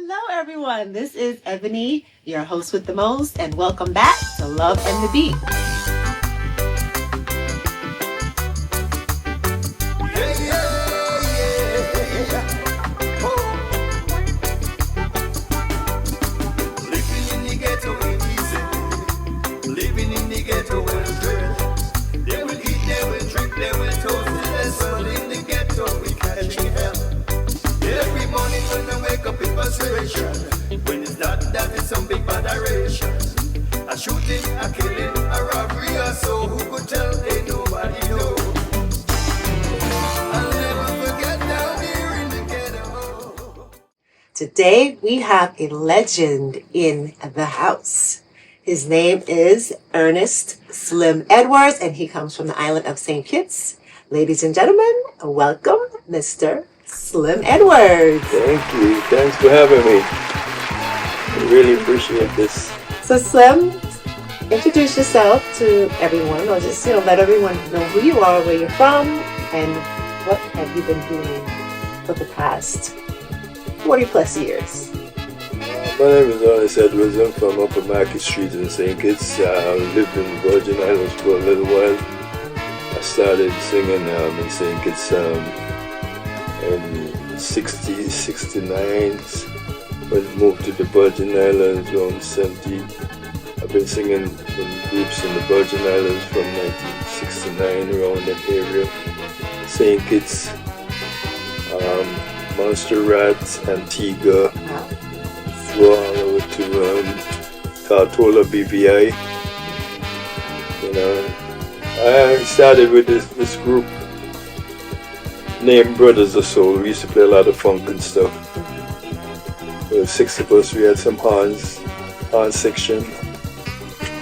Hello, everyone. This is Ebony, your host with the most, and welcome back to Love and the Beat. Living in the ghetto ain't easy. Living in the ghetto is good. They will eat, they will drink, they will toast. Less well in the ghetto we catching hell. Every morning when I wake up in frustration. When it's not that it's some big botheration. A shooting, a killing, a robbery or so. Who could tell? Ain't nobody know. I'll never forget down here in the ghetto. Today, we have a legend in the house. His name is Earnest Slim Edwards, and he comes from the island of St. Kitts. Ladies and gentlemen, welcome Mr. Slim Edwards. Thank you. Thanks for having me. I really appreciate this. So Slim, introduce yourself to everyone, or just let everyone know who you are, where you're from, and what have you been doing for the past 40 plus years. My name is Earnest Edwards. I'm from Upper Market Street in St. Kitts. I lived in the Virgin Islands for a little while. I started singing in St. Kitts in 60, 69. When moved to the Virgin Islands around 70. I've been singing in groups in the Virgin Islands from 1969 around that area. St. Kitts, Montserrat, Antigua, go all over to Tartola, BVI. I started with this group named Brothers of Soul. We used to play a lot of funk and stuff. There were 6 of us. We had some horn section.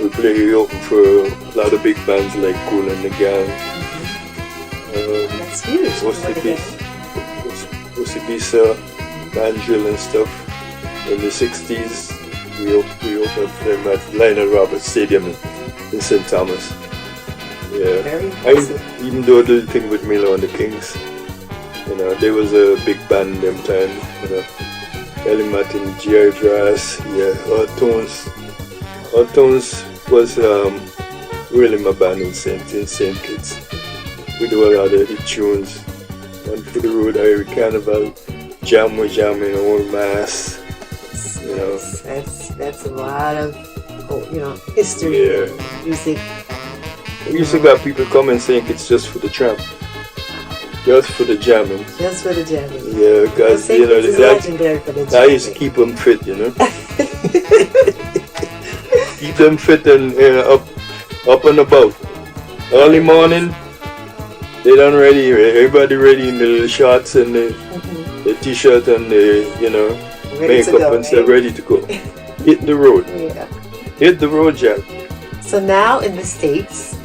We opened for a lot of big bands like Kool and the Gang. That's huge. Osibisa, Mandrill and stuff. In the 60s, we opened for them at Lionel Roberts Stadium in St. Thomas. Yeah, even though I did the thing with Milo and the Kings, there was a big band them time. Ellie Martin, G.I. Drass, Hot Tones was really my band in St. Kitts. We do a lot of hit tunes. One for the road, Irish Carnival, Jam with Jam in Old Mass. That's a lot of history, music. We used to have people come and saying it's just for the tramp, just for the jamming. Just for the jamming. Yeah, because I used to keep them fit, keep them fit and up and about. Early morning, they done ready. Everybody ready in the little shorts and the t-shirt and the makeup and stuff, ready to go. Hit the road. Yeah. Hit the road, Jack. So now in the States,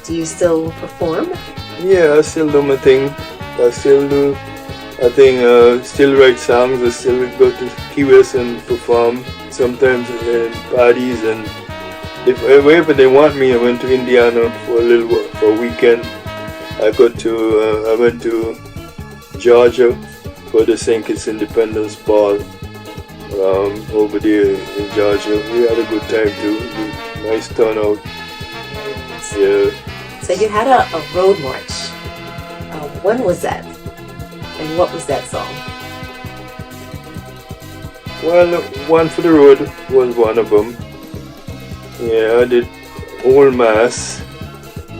do you still perform? Yeah, I still do my thing. I still write songs. I still go to Key West and perform. Sometimes in parties, and wherever they want me. I went to Indiana for a weekend. I went to Georgia for the St. Kitts Independence Ball. Over there in Georgia, we had a good time too. Nice turnout. Yeah. So you had a road march. When was that? And what was that song? Well, One for the Road was one of them. Yeah, I did Old Mass,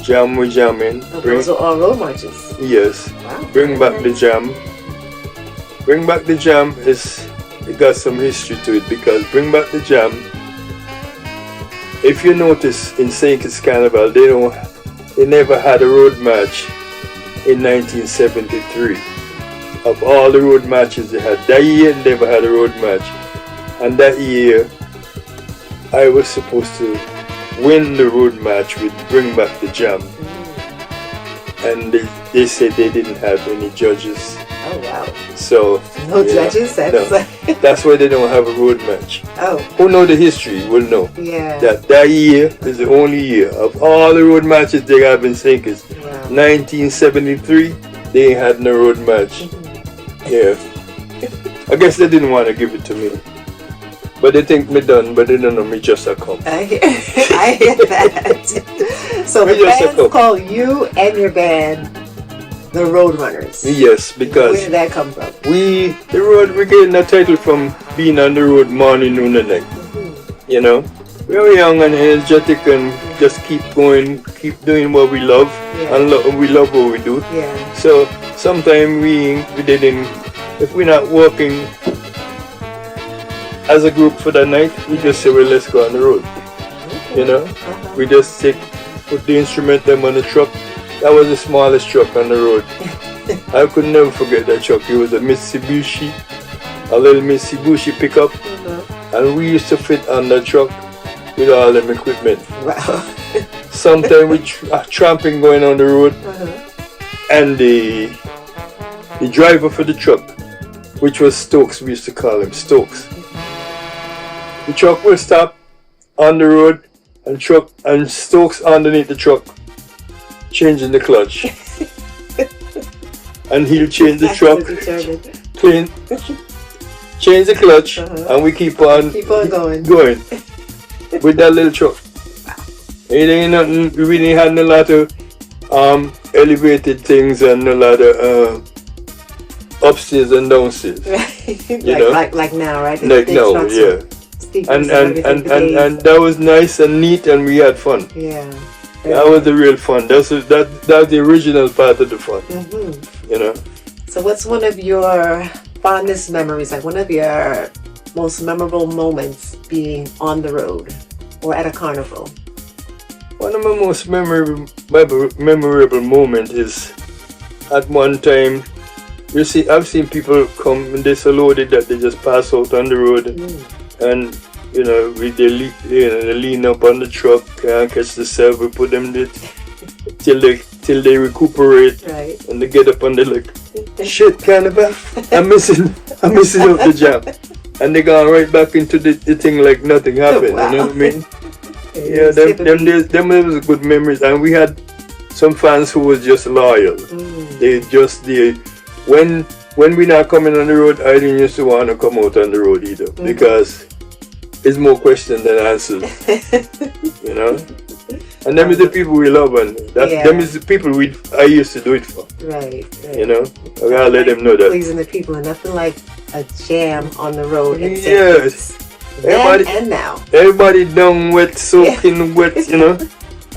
Jam with Jamming. Those are all road marches. Yes. Wow. Bring Back the Jam. Bring Back the Jam it got some history to it, because Bring Back the Jam, if you notice in St. Kitts Carnival, they never had a road march in 1973. Of all the road marches they had, that year they never had a road march. And that year, I was supposed to win the road match with Bring Back the Jam. And they said they didn't have any judges. Oh wow. So no judges? That's why they don't have a road match. Oh. Who know the history will know. Yeah. That year is the only year of all the road matches they have in St. Kitts. Wow. 1973, they had no road match. Yeah. I guess they didn't want to give it to me. But they think me done, but they don't know me just a come. I hear that. So the fans call you and your band the Roadrunners. Yes, because where did that come from? we getting that title from being on the road morning, noon, and night. You know, we were young and energetic and just keep going, keep doing what we love, and we love what we do. Yeah. So sometimes we didn't, if we're not working as a group for that night, we just say, well, let's go on the road. You know, we just put the instrument them on the truck. That was the smallest truck on the road. I could never forget that truck. It was a Mitsubishi, a little Mitsubishi pickup, and we used to fit on the truck with all them equipment. Wow. Sometimes we tramping going on the road, and the driver for the truck, which was Stokes, we used to call him Stokes. The truck will stop on the road, and Stokes underneath the truck, changing the clutch. And he'll change the truck, change the clutch, and we keep on going with that little truck. It ain't nothing. We really had a lot of elevated things and a lot of upstairs and downstairs. You know, like now, right? Like now, yeah. And that was nice and neat, and we had fun. Yeah. That was the real fun. That's the original part of the fun. You know. So what's one of your fondest memories, like one of your most memorable moments being on the road or at a carnival? One of my most memorable moment is at one time, you see, I've seen people come and they're so loaded that they just pass out on the road, and you know, they lean up on the truck, can't catch the cell. We put them there till they recuperate, and they get up and they're like, shit, Carnival, I'm missing out the jam, and they go right back into the thing like nothing happened. Wow. You know what I mean? Yeah, them was good memories, and we had some fans who was just loyal. When we not coming on the road, I didn't used to want to come out on the road either, because it's more questions than answers. You know, and them is the people we love, and them is the people I used to do it for. Right. You know, I gotta let them know that. Pleasing the people, and nothing like a jam on the road. Yes. Then and now. Everybody down wet, soaking wet, you know.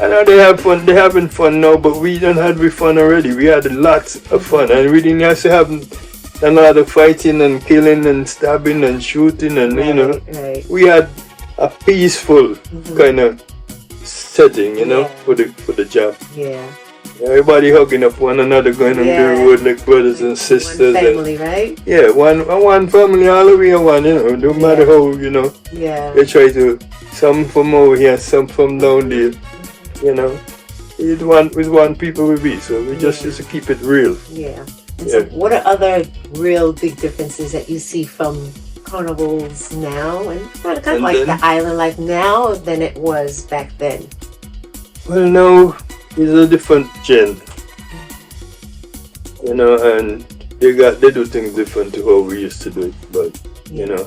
I know they have fun, they're having fun now, but we done had fun already. We had lots of fun, and we didn't have to have a lot of fighting and killing and stabbing and shooting, and you know, we had a peaceful kind of setting, you know, for the job. Yeah. Everybody hugging up one another, going on the road like brothers and sisters. One family, right? Yeah, one family all the way one, you know, no matter how, you know. Yeah. They try to, some from over here, some from down there, you know. With one people we be, so we just used to keep it real. Yeah. And so what are other real big differences that you see from carnivals now, and kind of like the island life now than it was back then? Well, now it's a different gen, you know, and they do things different to how we used to do it. But you know,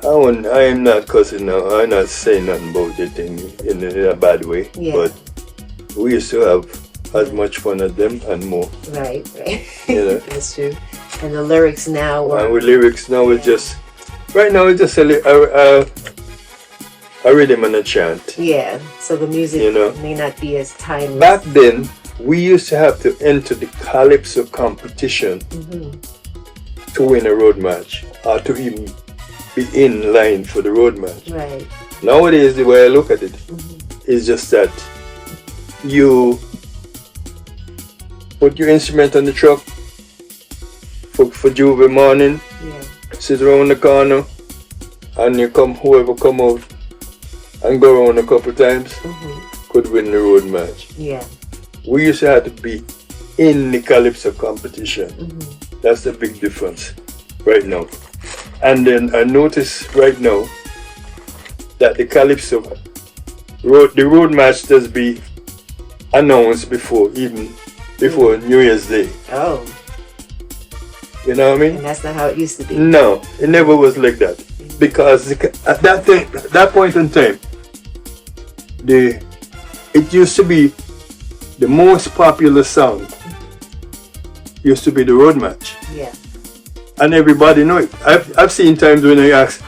I am not cussing now. I'm not saying nothing about the thing in a bad way. Yeah. But we used to have as much fun as them and more. Right. You know? That's true. And the lyrics now and with lyrics now it's just right now it's just a rhythm and a chant. Yeah. So the music, you know, may not be as timeless. Back then we used to have to enter the Calypso competition to win a road match, or to even be in line for the road match. Right. Nowadays the way I look at it is just that you put your instrument on the truck for Juve morning, sit around the corner, and whoever come out and go around a couple times could win the road match. Yeah. We used to have to be in the Calypso competition. That's the big difference right now. And then I notice right now that the Calypso road match does be announced before New Year's Day. Oh. You know what I mean? And that's not how it used to be. No, it never was like that. Because at that point in time, it used to be the most popular song. Used to be the road match. Yeah. And everybody know it. I've seen times when I ask,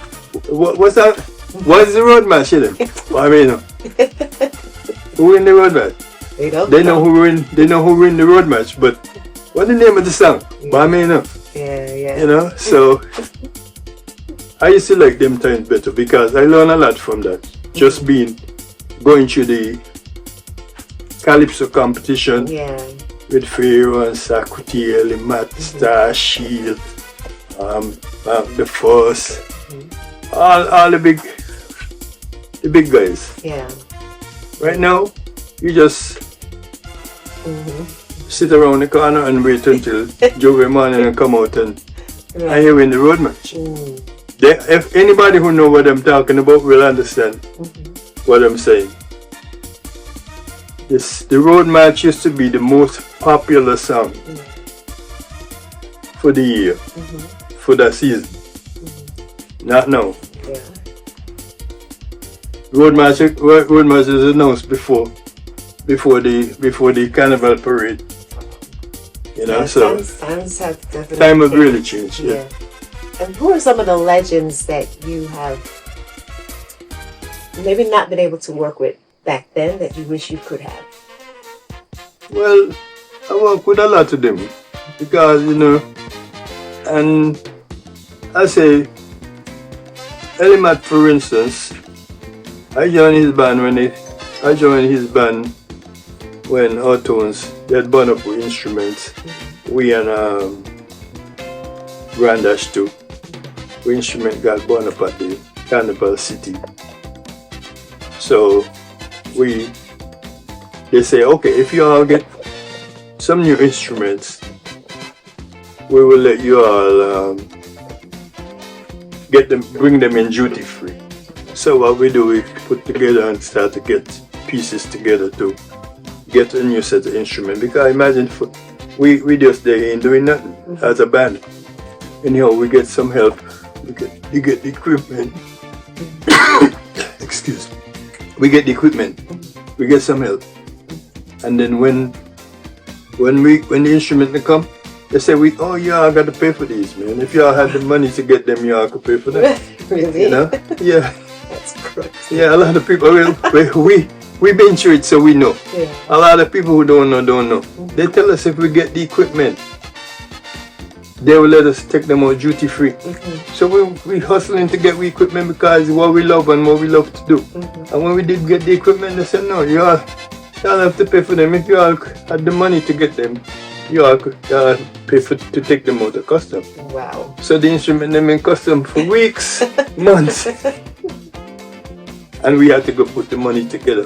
what's that? What is the road match? You know? Well, I mean, who win the road match? They know who win. They know who win the road match. But what's the name of the song? Yeah. But I mean, yeah. You know. So I used to like them times better because I learned a lot from that. Just going through the Calypso competition. Yeah. With Pharaoh and Sakutiel, Matt, Star, Shield, the Force, all the big guys. Yeah. Right now, you just sit around the corner and wait until Joey morning and come out and you win the road match. If anybody who know what I'm talking about will understand what I'm saying. The road match used to be the most popular song for the year, for that season. Not now. Yeah. Road match is announced before the Carnival parade. You know, so times have definitely time have really changed. Yeah. And who are some of the legends that you have maybe not been able to work with back then that you wish you could have? Well, I work with a lot of them because, you know, and I say, Elimat, for instance, I joined his band when Autons, they had burned up with instruments. We and Brandash too. The instrument got burned up at the Carnival City. So they say, okay, if you all get some new instruments, we will let you all bring them in duty free. So what we do, we put together and start to get pieces together to get a new set of instruments. Because imagine we just there ain't doing nothing as a band. Anyhow, we get some help. You get the equipment. Excuse me. We get the equipment. We get some help. And then when the instrument come, they say y'all got to pay for these, man. If y'all had the money to get them, y'all could pay for them. Really? You know? Yeah. That's crazy. Yeah, a lot of people we've been through it, so we know. Yeah. A lot of people who don't know. They tell us if we get the equipment, they will let us take them out duty free. So we hustling to get the equipment because it's what we love and what we love to do. And when we did get the equipment, they said no, y'all have to pay for them. If you all had the money to get them, you all could pay to take them out of custom. Wow. So the instrument them in custom for weeks, months. And we had to go put the money together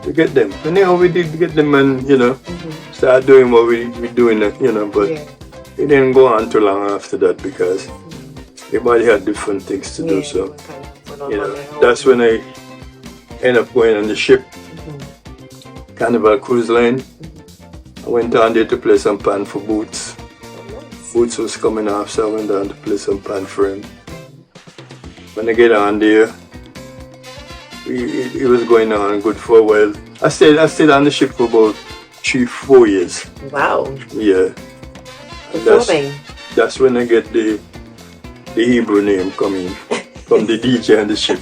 to get them. And we did get them and, start doing what we doing, but it didn't go on too long after that because everybody had different things to do. So, that's when I ended up going on the ship, Carnival Cruise Line. I went down there to play some pan for Boots. Boots was coming off, so I went down to play some pan for him. When I get on there, it was going on good for a while. I stayed on the ship for about 3-4 years. Wow. Yeah. That's when I get the Hebrew name coming from the DJ on the ship.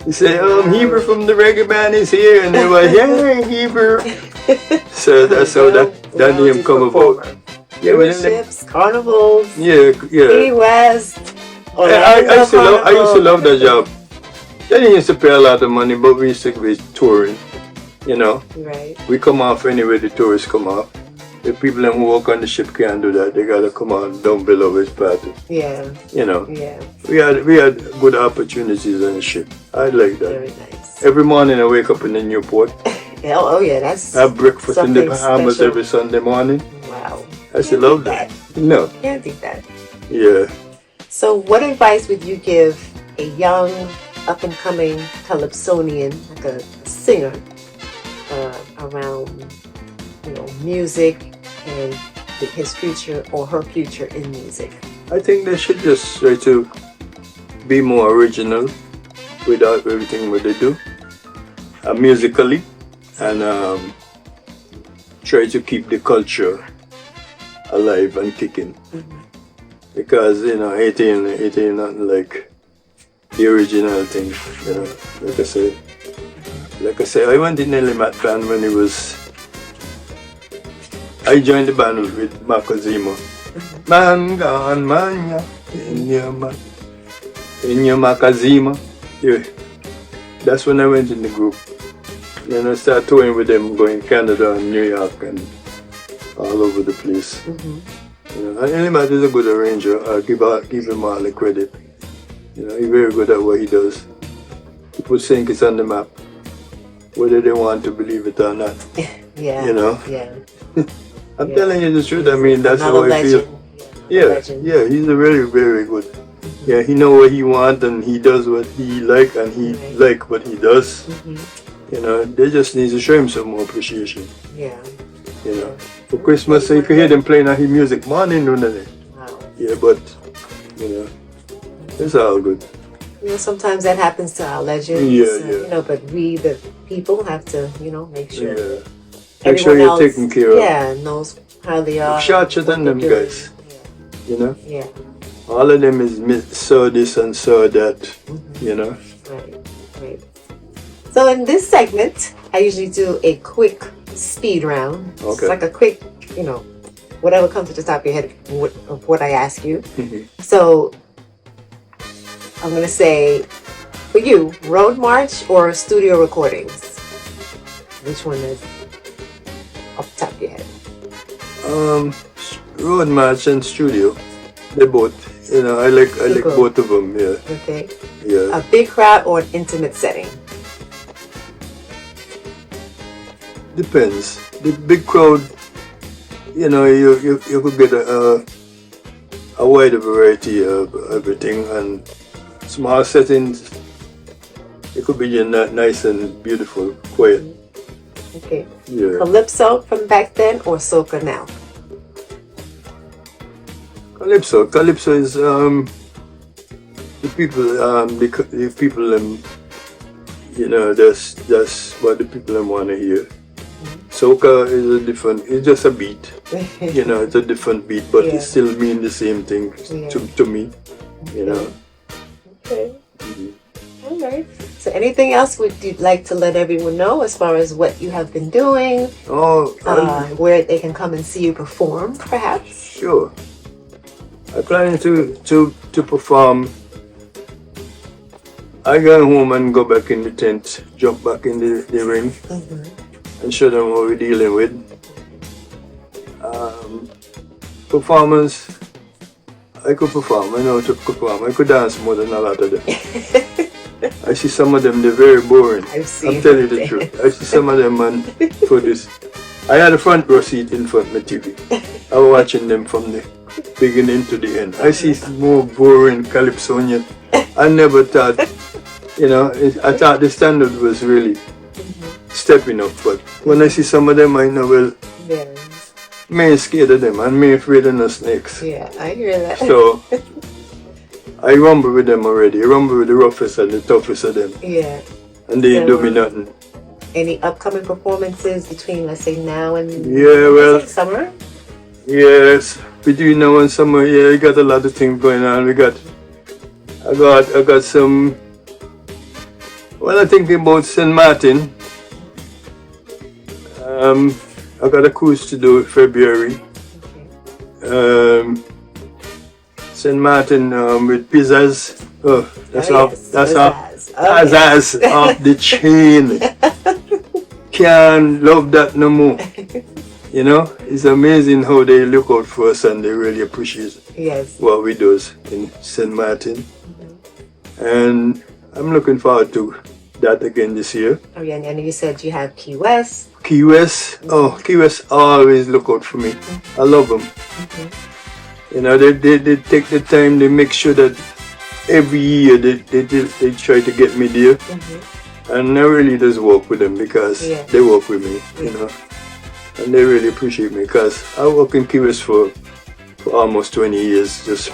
He said, Hebrew from the reggae band is here, and they were yeah, Hebrew. So that's how that name come about. Yeah, ships, carnivals. Yeah. Key West. I used to love that job. They didn't used to pay a lot of money, but we used to be touring. Right. We come off anywhere the tourists come off. The people who work on the ship can't do that. They gotta come on down below his party. Yeah. Yeah. We had good opportunities on the ship. I like that. Very nice. Every morning I wake up in the Newport. That's I have breakfast in the Bahamas special. Every Sunday morning. Wow. I still love that. No. Can't beat that. Yeah. So what advice would you give a young, up-and-coming Calypsonian, like a singer, around music and his future or her future in music? I think they should just try to be more original without everything what they do, musically, and try to keep the culture alive and kicking. Because it ain't nothing like the original thing. Like I say, I went in the Mat band when I joined the band with Marco Zima. Man gone, man, yeah, in your Makazima. Yeah. That's when I went in the group. Then I started touring with them, going Canada and New York and all over the place. And Elimat is a good arranger. I give him all the credit. He's very good at what he does. He puts Saint on the map, whether they want to believe it or not. Yeah. Yeah. I'm telling you the truth. I mean, that's how I feel. Yeah, he's a very, very good. Yeah, he know what he wants and he does what he like and he like what he does. They just need to show him some more appreciation. Yeah. For Christmas, you can hear them playing his music morning, don't they? Wow. Yeah, but it's all good. Sometimes that happens to our legends. Yeah. But we, the people, have to, make sure. Yeah. Make sure you're taken care of. Yeah, knows how they are. Shout than them guys. Yeah. All of them is saw this and saw that. Right. So in this segment, I usually do a quick speed round. Okay. It's like a quick, whatever comes to the top of your head of what I ask you. So I'm going to say, for you, road march or studio recordings? Which one is off the top of your head? Road march and studio. They both. I like both of them. Yeah. Okay. Yeah. A big crowd or an intimate setting? Depends. The big crowd, you could get a wider variety of everything, and small settings, it could be nice and beautiful, quiet. Okay. Yeah. Calypso from back then or soca now? Calypso is the people that's what the people want to hear. Soca is it's just a beat. It's a different beat, but it still means the same thing to me. Okay. All right. So anything else would you like to let everyone know as far as what you have been doing? Where they can come and see you perform, perhaps? Sure. I plan to perform. I go home and go back in the tent, jump back in the ring, and show them what we're dealing with. Performance, I could perform. I know how to perform. I could dance more than a lot of them. I see some of them, they're very boring. I'm telling you the truth. I see some of them, and for this, I had a front row seat in front of my TV. I was watching them from the beginning to the end. I see more boring Calypso yet. I never thought, I thought the standard was really stepping up. But when I see some of them, I know, well, me scared of them and me afraid of no snakes. Yeah, I hear that. So, I rumble with them already. I rumble with the roughest and the toughest of them. Yeah. And they do me nothing. Any upcoming performances between, let's say, now and summer? Yes, between now and summer, I got a lot of things going on. I got some. Well, I'm thinking about St. Martin. I got a cruise to do in February. St. Martin with pizzas. Oh, that's off the chain. Can't love that no more. It's amazing how they look out for us and they really appreciate what we do in St. Martin. And I'm looking forward to that again this year. Oh yeah, and you said you have Key West. Key West always look out for me. I love them. They take the time, they make sure that every year they try to get me there. And I really just work with them because they work with me, And they really appreciate me because I work in Key West for almost 20 years, just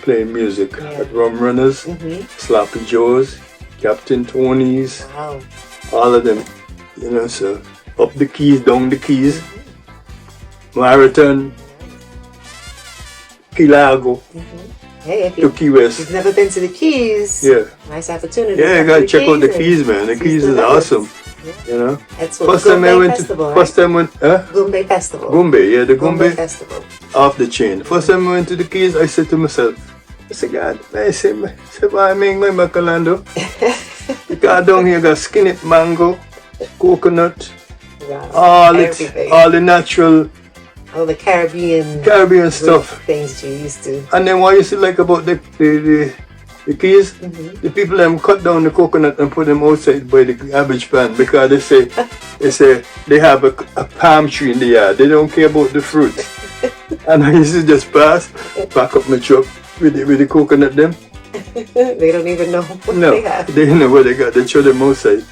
playing music at Rum Runners, Sloppy Joe's, Captain Tony's, all of them, you know, so up the keys, down the keys, Marathon, Key Largo, Hey, if to Key West. you've never been to the Keys, nice opportunity. Yeah, you gotta check out the Keys, man. The Keys is awesome. You know, That's what Goombay Festival, right? First time I went, Goombay Festival. Goombay, the Goombay Festival. off the chain. First time I went to the Keys, I said to myself, I said, God, I say, why make my Macalando? Because down here got skinny mango, coconut, all the natural, all the Caribbean stuff. Things you used to. And then what you see like about the Keys, the people them cut down the coconut and put them outside by the garbage pan because they say they have a palm tree in the yard. They don't care about the fruit. And I used to just pack up my truck with the coconut them. They don't even know what they have. They know what they got. They throw them outside.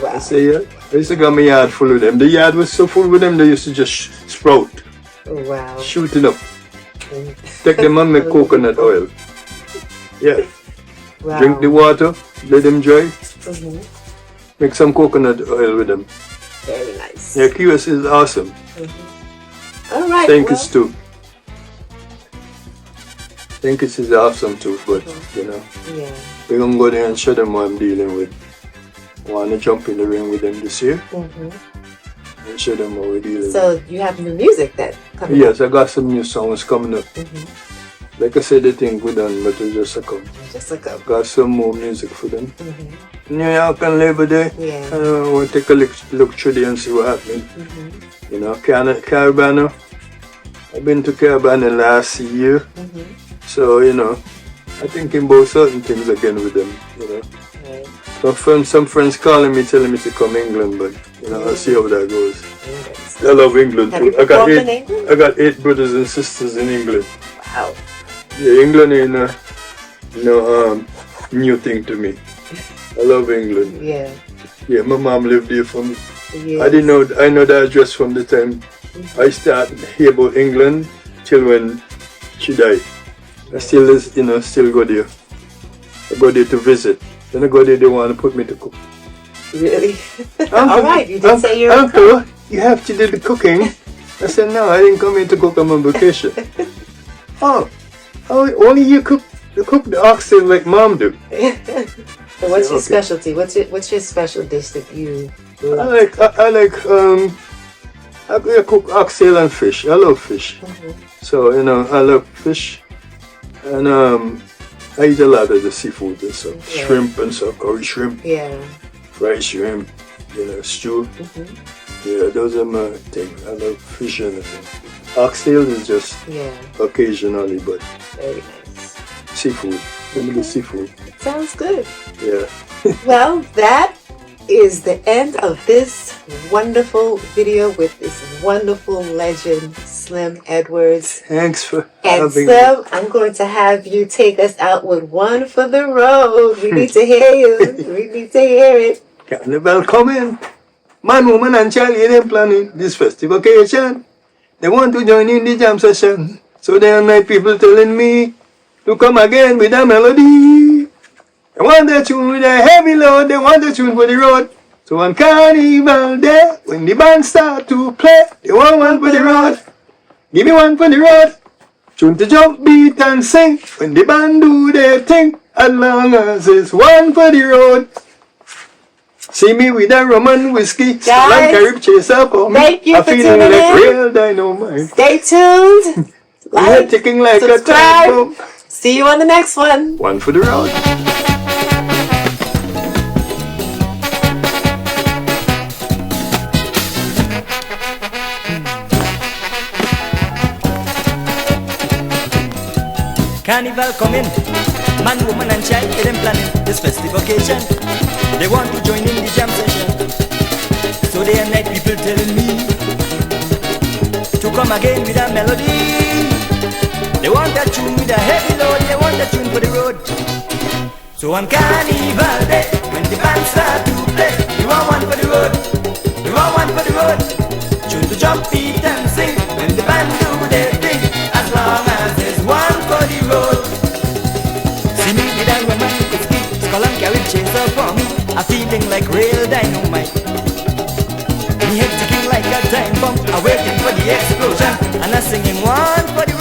Wow. I say, I used to got my yard full of them. The yard was so full with them, they used to just sprout. Wow. Shooting up. Take them and make coconut oil. Yeah. Wow. Drink the water, let them dry. Make some coconut oil with them. Very nice. Yeah, Key West is awesome. All right. Think it's too. Think it's awesome too, but you know, we're gonna go there and show them what I'm dealing with. I wanna jump in the ring with them this year and show them what we're dealing with. So you have new music that coming Yes, I got some new songs coming up. Like I said, they think we're done, but it's just a come. Just a couple. Got some more music for them. New York and Labor Day. Yeah. I want to take a look through there and see what happening. You know, Carnival. I've been to Carnival last year. So, you know, I'm thinking about certain things again with them, you know. Some friends calling me, telling me to come England, but, you know, I'll see how that goes. I love England Have too. you performed in England? I got 8 brothers and sisters in England. Wow. Yeah, England ain't new thing to me. I love England. Yeah. Yeah, my mom lived there for me. Yes. I know the address from the time I started hear about England till when she died. I still go there. I go there to visit. Then I go there, they want to put me to cook. Really? Uncle, All right, you did say you're a cook. Uncle, you have to do the cooking. I said, no, I didn't come here to cook. I'm on vacation. Oh, only you cook the oxtail like mom do. So what's your specialty? What's your special dish that you love? I cook oxtail and fish. I love fish. So, you know, I love fish. And I eat a lot of the seafood and stuff. Shrimp and stuff, curry shrimp. Yeah. Fried shrimp, you know, stew. Yeah, those are my thing. I love fish and everything. Oxtail is just occasionally, but very nice. Seafood. Only seafood. Sounds good. Yeah. Well, that is the end of this wonderful video with this wonderful legend, Slim Edwards. Thanks for having me. And Slim, I'm going to have you take us out with One for the Road. We need to hear you. We need to hear it. Carnival coming. Man, woman, and child, them planning this festival occasion. They want to join in the jam session. So there are night people telling me to come again with a melody. They want a tune with a heavy load. They want a tune for the road. So on Carnival Day, when the band start to play, they want one for the road. Give me one for the road. Tune to jump, beat and sing. When the band do their thing, as long as it's one for the road. See me with a rum and whiskey, like Carib chase up on me. Thank you I for feel tuning like in. real dynamite. Stay tuned. Like, ticking like subscribe. A time bomb. See you on the next one. One for the road. Carnival coming, man, woman and child, get them planning this festive occasion. They want to join in the jam session. So day and night people telling me to come again with a melody. They want that tune with a heavy load, they want that tune for the road. So on Carnival Day, when the band start to play, we want one for the road, we want one for the road. Tune to jump, beat and sing when the band do their thing, as long as there's one for the road. See me the down when man could ski, skull and carry chaser for me, I'm feeling like real dynamite. Me head ticking like a time bomb, I'm waiting for the explosion, and I'm singing one for the